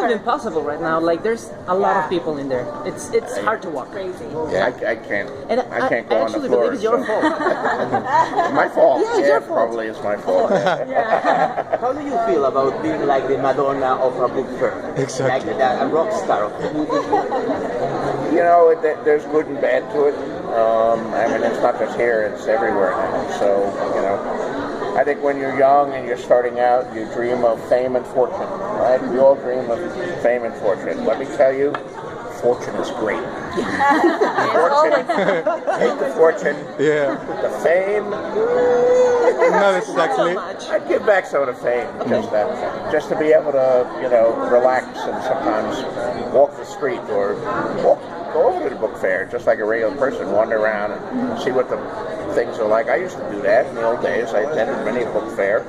kind of impossible right now. Like there's a lot of people in there. It's hard to walk. Crazy. Yeah. I can't. And I can't go on the actually floor. believe it's your fault. My fault. Yeah, it's your fault. Probably it's my fault. How do you feel about being like the Madonna of a book fair? Exactly. Like a rock star of the book fair? You know, there's good and bad to it. I mean, it's not just here; it's everywhere now. So, you know, I think when you're young and you're starting out, you dream of fame and fortune, right? We all dream of fame and fortune. Let me tell you, fortune is great. Fortune, take the fortune. Yeah. The fame. Not exactly. I'd give back some of the fame, just to be able to, you know, relax and sometimes walk the street or go over to the book fair, just like a regular person, wander around and see what the things are like. I used to do that in the old days. I attended many a book fair,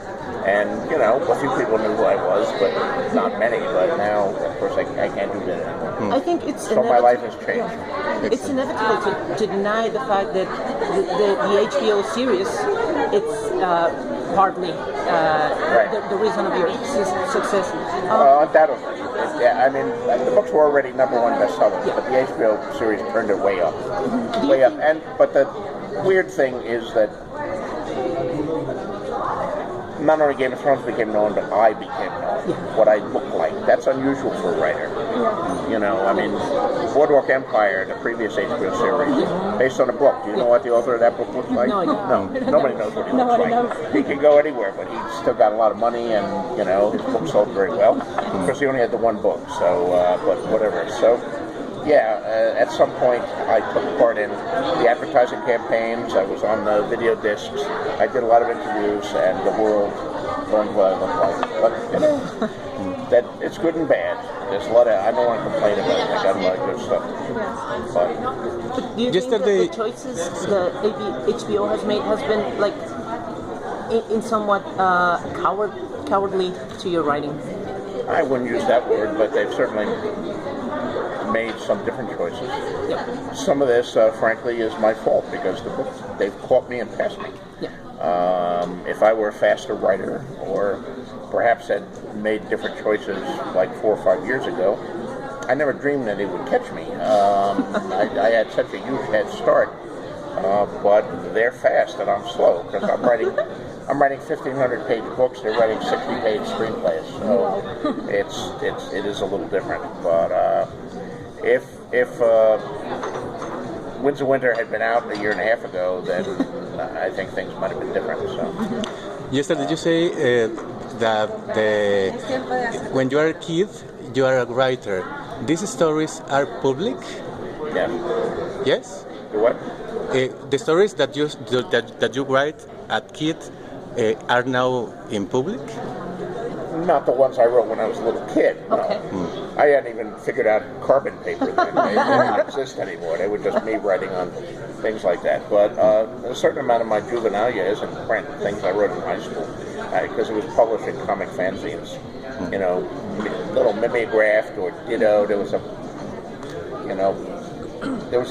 and you know, a few people knew who I was, but not many. But now, of course, I can't do that anymore. I think it's So my life has changed. It's inevitable to deny the fact that the HBO series, it's partly the reason of your success. Undoubtedly. Yeah, I mean, the books were already #1 bestsellers, but the HBO series turned it way up. Way up. But the weird thing is that not only Game of Thrones became known, but I became known. What I look like. That's unusual for a writer. You know, I mean, Boardwalk Empire, the previous HBO series, based on a book. Do you know what the author of that book looks like? No, I don't. No, nobody knows what he looks like. He could go anywhere, but he's still got a lot of money, and, you know, his book sold very well. Of course, he only had the one book, so, but whatever. So, yeah, at some point I took part in the advertising campaigns. I was on the video discs. I did a lot of interviews, and the world learned what I look like. But you know, that it's good and bad. There's a lot of, I don't want to complain about it. I got a lot of good stuff. But Do you think that the choices the HBO has made has been like in somewhat cowardly to your writing? I wouldn't use that word, but they've certainly made some different choices. Some of this, frankly, is my fault because the books, they've caught me and passed me. If I were a faster writer, or perhaps had made different choices like 4 or 5 years ago, I never dreamed that it would catch me. I had such a huge head start, but they're fast and I'm slow because I'm writing 1,500-page books. They're writing 60-page screenplays, so it is a little different. But if Winds of Winter had been out a year and a half ago, then I think things might have been different. So. Yesterday you say that when you are a kid, you are a writer. These stories are public? Yeah. Yes? The what? The stories that you write at kid are now in public? Not the ones I wrote when I was a little kid. No. Okay. I hadn't even figured out carbon paper then. They didn't exist anymore. They were just me writing on things like that. But a certain amount of my juvenilia is in print, things I wrote in high school, because it was published in comic fanzines. You know, little mimeographed or ditto. There was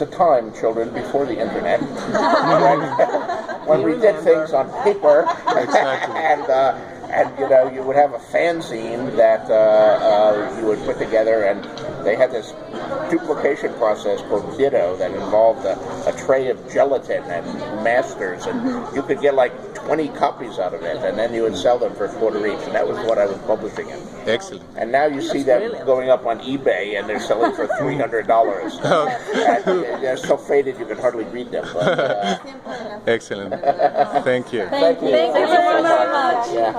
a time, children, before the internet, when we did things on paper, and you know, you would have a fanzine that you would put together, and they had this duplication process called ditto that involved a tray of gelatin and masters, and you could get like 20 copies out of it, and then you would sell them for $1 each, and that was what I was publishing in. Excellent. And now you see them going up on eBay, and they're selling for $300. And they're so faded you can hardly read them. But, Excellent. Thank you. Thank you. Thank you very much. Yeah.